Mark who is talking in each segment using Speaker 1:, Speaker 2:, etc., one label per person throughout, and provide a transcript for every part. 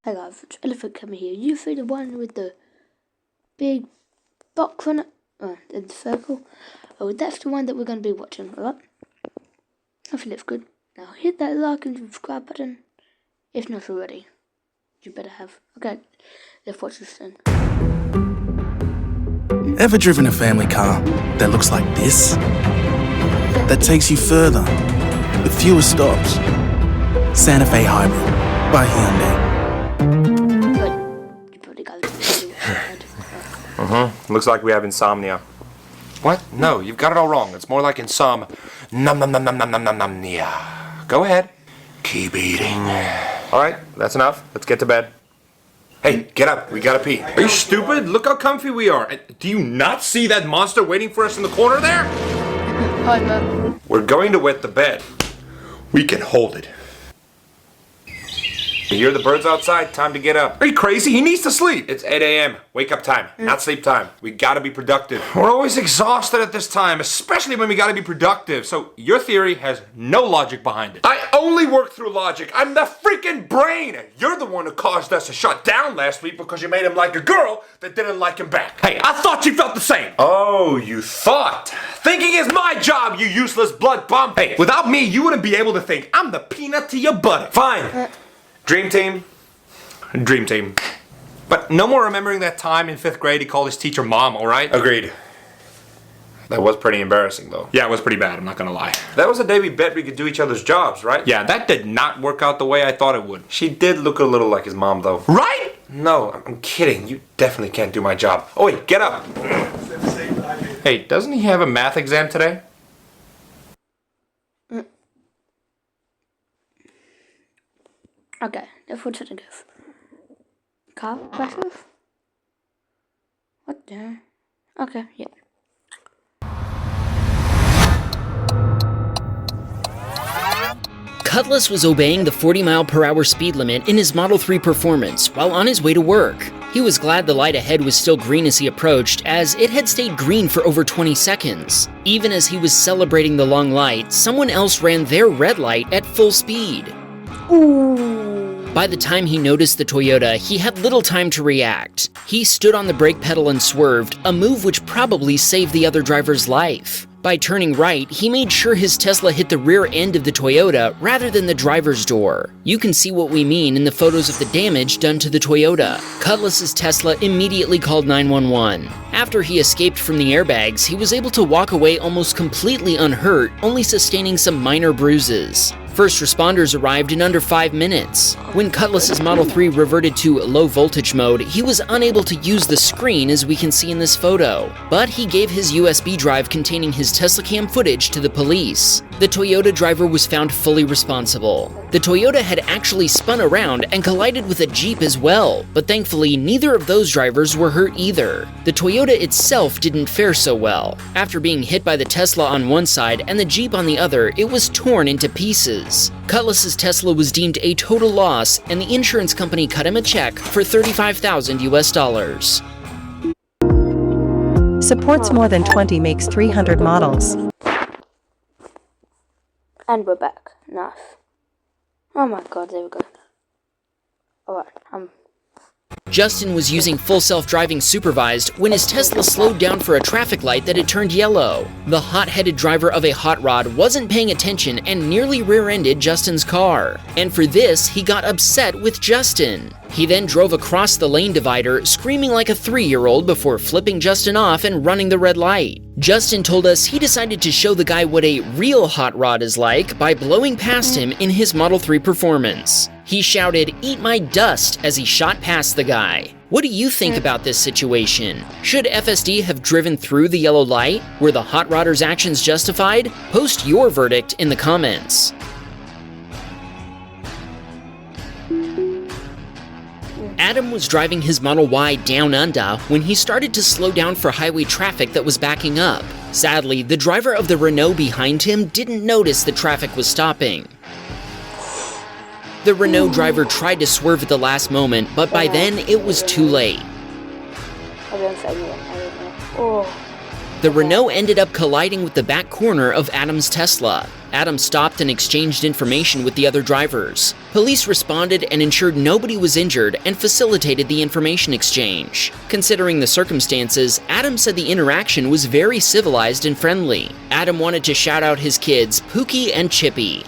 Speaker 1: Hey guys, it's Elephant Camera here. You see the one with the big box on it? In the circle? Oh, that's the one that we're going to be watching, alright? Hopefully looks good. Now hit that like and subscribe button. If not already, you better have. Okay, let's watch this then.
Speaker 2: Ever driven a family car that looks like this? That takes you further, with fewer stops. Santa Fe Hybrid by Hyundai.
Speaker 1: But you probably got it.
Speaker 3: Looks like we have insomnia.
Speaker 4: What? No, you've got it all wrong. It's more like Num num num num num num num numnia. Go ahead. Keep eating.
Speaker 3: All right, that's enough. Let's get to bed.
Speaker 4: Hey, get up. We gotta pee.
Speaker 3: Are you stupid? Look how comfy we are. Do you not see that monster waiting for us in the corner there?
Speaker 1: Hi, Mum.
Speaker 3: We're going to wet the bed. We can hold it. You hear the birds outside? Time to get up. Are you crazy? He needs to sleep. It's 8 a.m. Wake up time, not sleep time. We gotta be productive. We're always exhausted at this time, especially when we gotta be productive. So your theory has no logic behind it. I only work through logic. I'm the freaking brain. You're the one who caused us to shut down last week because you made him like a girl that didn't like him back. Hey, I thought you felt the same. Oh, you thought. Thinking is my job, you useless blood bum. Hey, without me, you wouldn't be able to think. I'm the peanut to your butter. Fine. Dream team. Dream team. But no more remembering that time in 5th grade he called his teacher mom, alright? Agreed. That was pretty embarrassing though. Yeah, it was pretty bad, I'm not gonna lie. That was the day we bet we could do each other's jobs, right? Yeah, that did not work out the way I thought it would. She did look a little like his mom though. Right? No, I'm kidding. You definitely can't do my job. Oh wait, get up. Hey, doesn't he have a math exam today?
Speaker 1: Okay, let's watch it again. Car crashes? What the? Okay, yeah.
Speaker 5: Cutlass was obeying the 40-mile-per-hour speed limit in his Model 3 Performance while on his way to work. He was glad the light ahead was still green as he approached, as it had stayed green for over 20 seconds. Even as he was celebrating the long light, someone else ran their red light at full speed.
Speaker 1: Ooh.
Speaker 5: By the time he noticed the Toyota, he had little time to react. He stood on the brake pedal and swerved, a move which probably saved the other driver's life. By turning right, he made sure his Tesla hit the rear end of the Toyota rather than the driver's door. You can see what we mean in the photos of the damage done to the Toyota. Cutlass's Tesla immediately called 911. After he escaped from the airbags, he was able to walk away almost completely unhurt, only sustaining some minor bruises. First responders arrived in under 5 minutes. When Cutlass's Model 3 reverted to low voltage mode, he was unable to use the screen as we can see in this photo, but he gave his USB drive containing his Tesla cam footage to the police. The Toyota driver was found fully responsible. The Toyota had actually spun around and collided with a Jeep as well, but thankfully neither of those drivers were hurt either. The Toyota itself didn't fare so well. After being hit by the Tesla on one side and the Jeep on the other, it was torn into pieces. Cutlass's Tesla was deemed a total loss, and the insurance company cut him a check for $35,000 US.
Speaker 6: Supports more than 20 makes 300 models.
Speaker 1: And we're back. Nice. Oh my god, there we go. Alright,
Speaker 5: Justin was using full self-driving supervised when his Tesla slowed down for a traffic light that had turned yellow. The hot-headed driver of a hot rod wasn't paying attention and nearly rear-ended Justin's car. And for this, he got upset with Justin. He then drove across the lane divider, screaming like a 3-year-old before flipping Justin off and running the red light. Justin told us he decided to show the guy what a real hot rod is like by blowing past him in his Model 3 Performance. He shouted, "Eat my dust," as he shot past the guy. What do you think about this situation? Should FSD have driven through the yellow light? Were the hot rodder's actions justified? Post your verdict in the comments. Adam was driving his Model Y down under when he started to slow down for highway traffic that was backing up. Sadly, the driver of the Renault behind him didn't notice the traffic was stopping. The Renault driver tried to swerve at the last moment, but by then it was too late. The Renault ended up colliding with the back corner of Adam's Tesla. Adam stopped and exchanged information with the other drivers. Police responded and ensured nobody was injured and facilitated the information exchange. Considering the circumstances, Adam said the interaction was very civilized and friendly. Adam wanted to shout out his kids, Pookie and Chippy.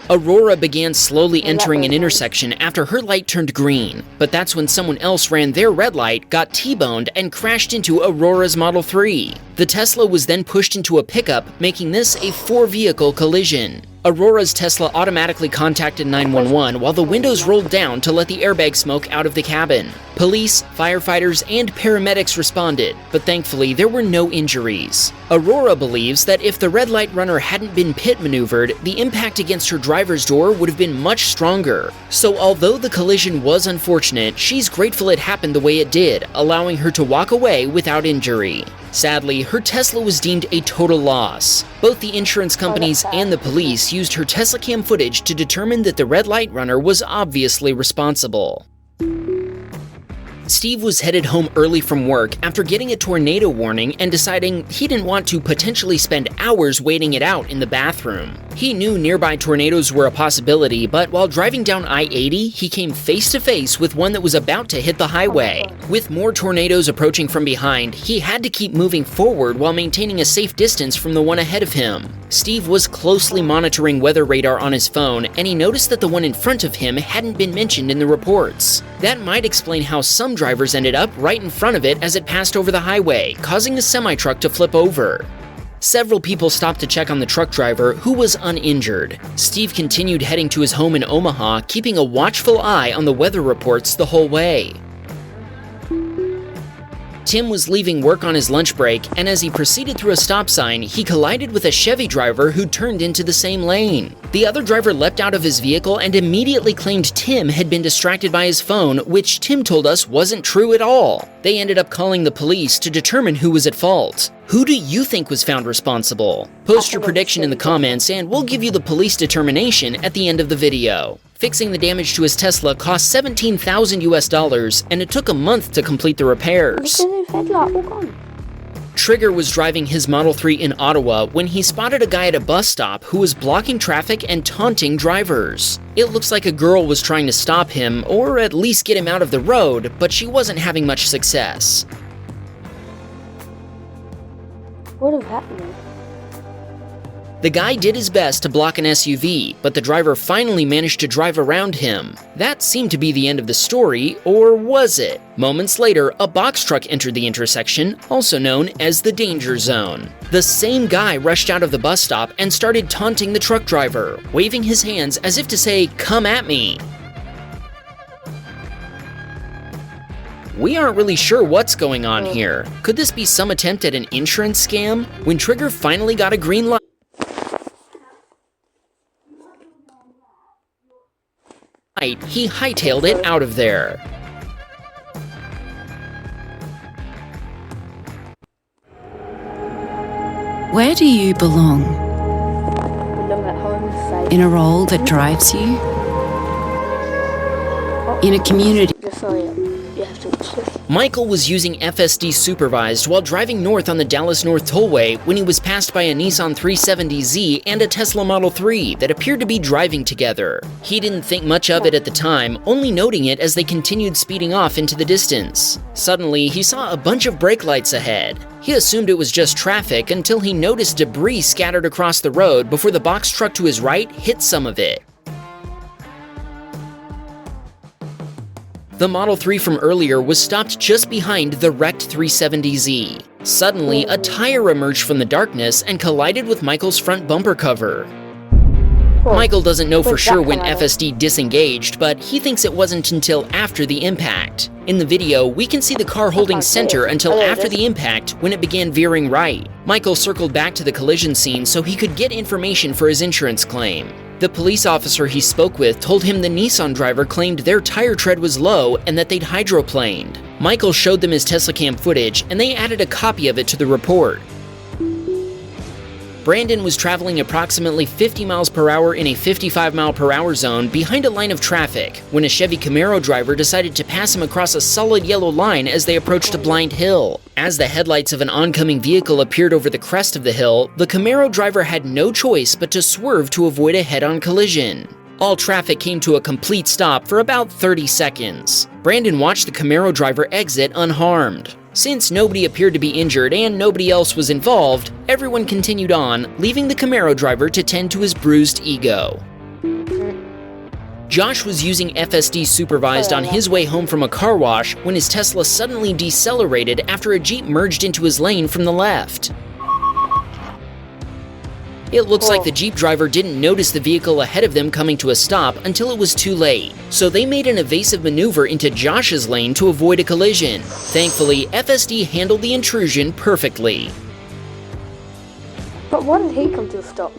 Speaker 5: Aurora began slowly entering an intersection after her light turned green, but that's when someone else ran their red light, got T-boned, and crashed into Aurora's Model 3. The Tesla was then pushed into a pickup, making this a 4-vehicle collision. Aurora's Tesla automatically contacted 911 while the windows rolled down to let the airbag smoke out of the cabin. Police, firefighters, and paramedics responded, but thankfully there were no injuries. Aurora believes that if the red light runner hadn't been pit maneuvered, the impact against her driver's door would have been much stronger. So although the collision was unfortunate, she's grateful it happened the way it did, allowing her to walk away without injury. Sadly, her Tesla was deemed a total loss. Both the insurance companies and the police used her Tesla cam footage to determine that the red light runner was obviously responsible. Steve was headed home early from work after getting a tornado warning and deciding he didn't want to potentially spend hours waiting it out in the bathroom. He knew nearby tornadoes were a possibility, but while driving down I-80, he came face to face with one that was about to hit the highway. With more tornadoes approaching from behind, he had to keep moving forward while maintaining a safe distance from the one ahead of him. Steve was closely monitoring weather radar on his phone, and he noticed that the one in front of him hadn't been mentioned in the reports. That might explain how some drivers ended up right in front of it as it passed over the highway, causing the semi-truck to flip over. Several people stopped to check on the truck driver, who was uninjured. Steve continued heading to his home in Omaha, keeping a watchful eye on the weather reports the whole way. Tim was leaving work on his lunch break, and as he proceeded through a stop sign, he collided with a Chevy driver who turned into the same lane. The other driver leapt out of his vehicle and immediately claimed Tim had been distracted by his phone, which Tim told us wasn't true at all. They ended up calling the police to determine who was at fault. Who do you think was found responsible? Post your prediction in the comments and we'll give you the police determination at the end of the video. Fixing the damage to his Tesla cost $17,000 US, and it took a month to complete the repairs. Trigger was driving his Model 3 in Ottawa when he spotted a guy at a bus stop who was blocking traffic and taunting drivers. It looks like a girl was trying to stop him, or at least get him out of the road, but she wasn't having much success.
Speaker 1: What have happened?
Speaker 5: The guy did his best to block an SUV, but the driver finally managed to drive around him. That seemed to be the end of the story, or was it? Moments later, a box truck entered the intersection, also known as the danger zone. The same guy rushed out of the bus stop and started taunting the truck driver, waving his hands as if to say, "Come at me." We aren't really sure what's going on here. Could this be some attempt at an insurance scam? When Trigger finally got a green light, he hightailed it out of there.
Speaker 7: Where do you belong?
Speaker 1: Belong at home, safe.
Speaker 7: In a role that drives you? In a community?
Speaker 1: Just sorry, you have to watch this.
Speaker 5: Michael was using FSD supervised while driving north on the Dallas North Tollway when he was passed by a Nissan 370Z and a Tesla Model 3 that appeared to be driving together. He didn't think much of it at the time, only noting it as they continued speeding off into the distance. Suddenly, he saw a bunch of brake lights ahead. He assumed it was just traffic until he noticed debris scattered across the road before the box truck to his right hit some of it. The Model 3 from earlier was stopped just behind the wrecked 370Z. Suddenly, a tire emerged from the darkness and collided with Michael's front bumper cover. Michael doesn't know for sure when FSD disengaged, but he thinks it wasn't until after the impact. In the video, we can see the car holding center until after the impact when it began veering right. Michael circled back to the collision scene so he could get information for his insurance claim. The police officer he spoke with told him the Nissan driver claimed their tire tread was low and that they'd hydroplaned. Michael showed them his Tesla cam footage and they added a copy of it to the report. Brandon was traveling approximately 50 miles per hour in a 55 mile per hour zone behind a line of traffic when a Chevy Camaro driver decided to pass him across a solid yellow line as they approached a blind hill. As the headlights of an oncoming vehicle appeared over the crest of the hill, the Camaro driver had no choice but to swerve to avoid a head-on collision. All traffic came to a complete stop for about 30 seconds. Brandon watched the Camaro driver exit unharmed. Since nobody appeared to be injured and nobody else was involved, everyone continued on, leaving the Camaro driver to tend to his bruised ego. Josh was using FSD supervised on his way home from a car wash when his Tesla suddenly decelerated after a Jeep merged into his lane from the left. It looks like the Jeep driver didn't notice the vehicle ahead of them coming to a stop until it was too late, so they made an evasive maneuver into Josh's lane to avoid a collision. Thankfully, FSD handled the intrusion perfectly.
Speaker 1: But why did he come to a stop?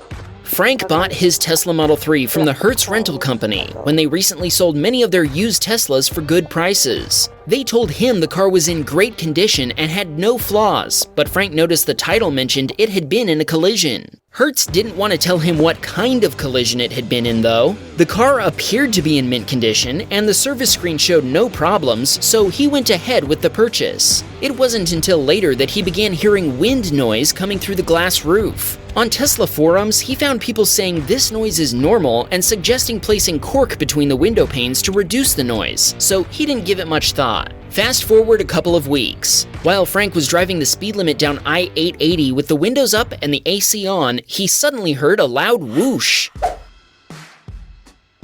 Speaker 5: Frank bought his Tesla Model 3 from the Hertz rental company when they recently sold many of their used Teslas for good prices. They told him the car was in great condition and had no flaws, but Frank noticed the title mentioned it had been in a collision. Hertz didn't want to tell him what kind of collision it had been in though. The car appeared to be in mint condition and the service screen showed no problems, so he went ahead with the purchase. It wasn't until later that he began hearing wind noise coming through the glass roof. On Tesla forums, he found people saying this noise is normal and suggesting placing cork between the window panes to reduce the noise, so he didn't give it much thought. Fast forward a couple of weeks. While Frank was driving the speed limit down I-880 with the windows up and the AC on, he suddenly heard a loud whoosh.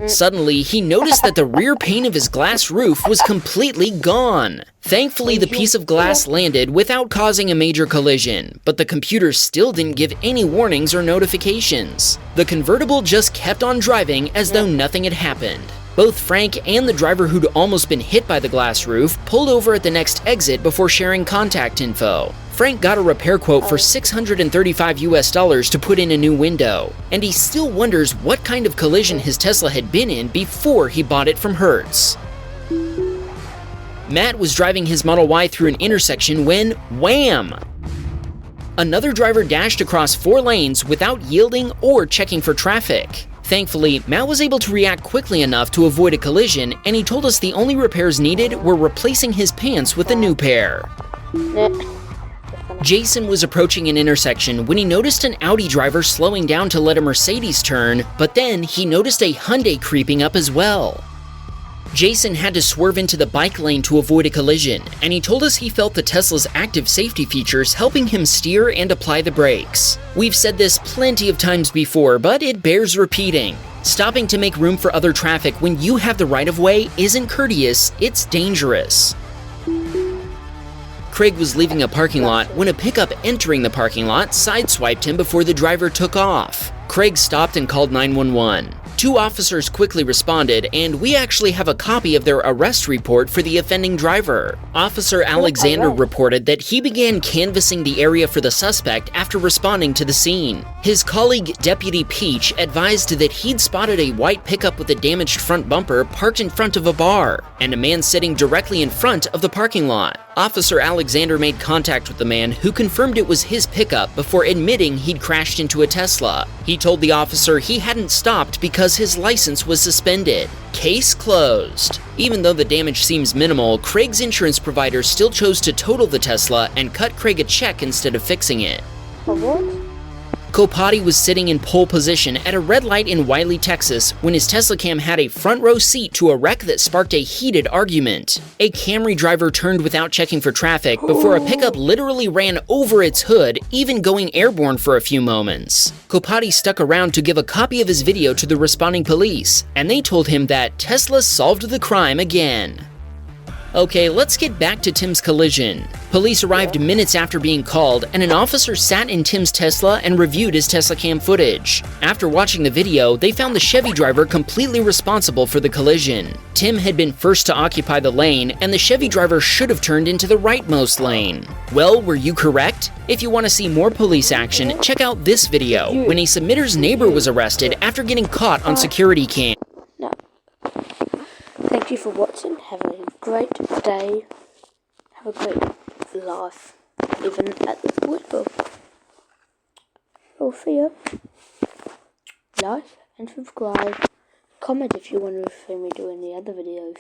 Speaker 5: Suddenly, he noticed that the rear pane of his glass roof was completely gone. Thankfully, the piece of glass landed without causing a major collision, but the computer still didn't give any warnings or notifications. The convertible just kept on driving as though nothing had happened. Both Frank and the driver who'd almost been hit by the glass roof pulled over at the next exit before sharing contact info. Frank got a repair quote for $635 US to put in a new window, and he still wonders what kind of collision his Tesla had been in before he bought it from Hertz. Matt was driving his Model Y through an intersection when, wham! Another driver dashed across 4 lanes without yielding or checking for traffic. Thankfully, Matt was able to react quickly enough to avoid a collision, and he told us the only repairs needed were replacing his pants with a new pair. Jason was approaching an intersection when he noticed an Audi driver slowing down to let a Mercedes turn, but then he noticed a Hyundai creeping up as well. Jason had to swerve into the bike lane to avoid a collision, and he told us he felt the Tesla's active safety features helping him steer and apply the brakes. We've said this plenty of times before, but it bears repeating. Stopping to make room for other traffic when you have the right-of-way isn't courteous, it's dangerous. Craig was leaving a parking lot when a pickup entering the parking lot sideswiped him before the driver took off. Craig stopped and called 911. 2 officers quickly responded, and we actually have a copy of their arrest report for the offending driver. Officer Alexander reported that he began canvassing the area for the suspect after responding to the scene. His colleague, Deputy Peach, advised that he'd spotted a white pickup with a damaged front bumper parked in front of a bar, and a man sitting directly in front of the parking lot. Officer Alexander made contact with the man, who confirmed it was his pickup before admitting he'd crashed into a Tesla. He told the officer he hadn't stopped because his license was suspended. Case closed. Even though the damage seems minimal, Craig's insurance provider still chose to total the Tesla and cut Craig a check instead of fixing it.
Speaker 1: What?
Speaker 5: Kopati was sitting in pole position at a red light in Wiley, Texas, when his Tesla Cam had a front row seat to a wreck that sparked a heated argument. A Camry driver turned without checking for traffic before a pickup literally ran over its hood, even going airborne for a few moments. Kopati stuck around to give a copy of his video to the responding police, and they told him that Tesla solved the crime again. Okay, let's get back to Tim's collision. Police arrived minutes after being called, and an officer sat in Tim's Tesla and reviewed his Tesla Cam footage. After watching the video, they found the Chevy driver completely responsible for the collision. Tim had been first to occupy the lane, and the Chevy driver should have turned into the rightmost lane. Well, were you correct? If you want to see more police action, check out this video, when a submitter's neighbor was arrested after getting caught on security cam.
Speaker 1: No. Thank you for watching. Have a great day. Have a great life, even at the football. So see ya. Like and subscribe. Comment if you want to see me doing the other videos.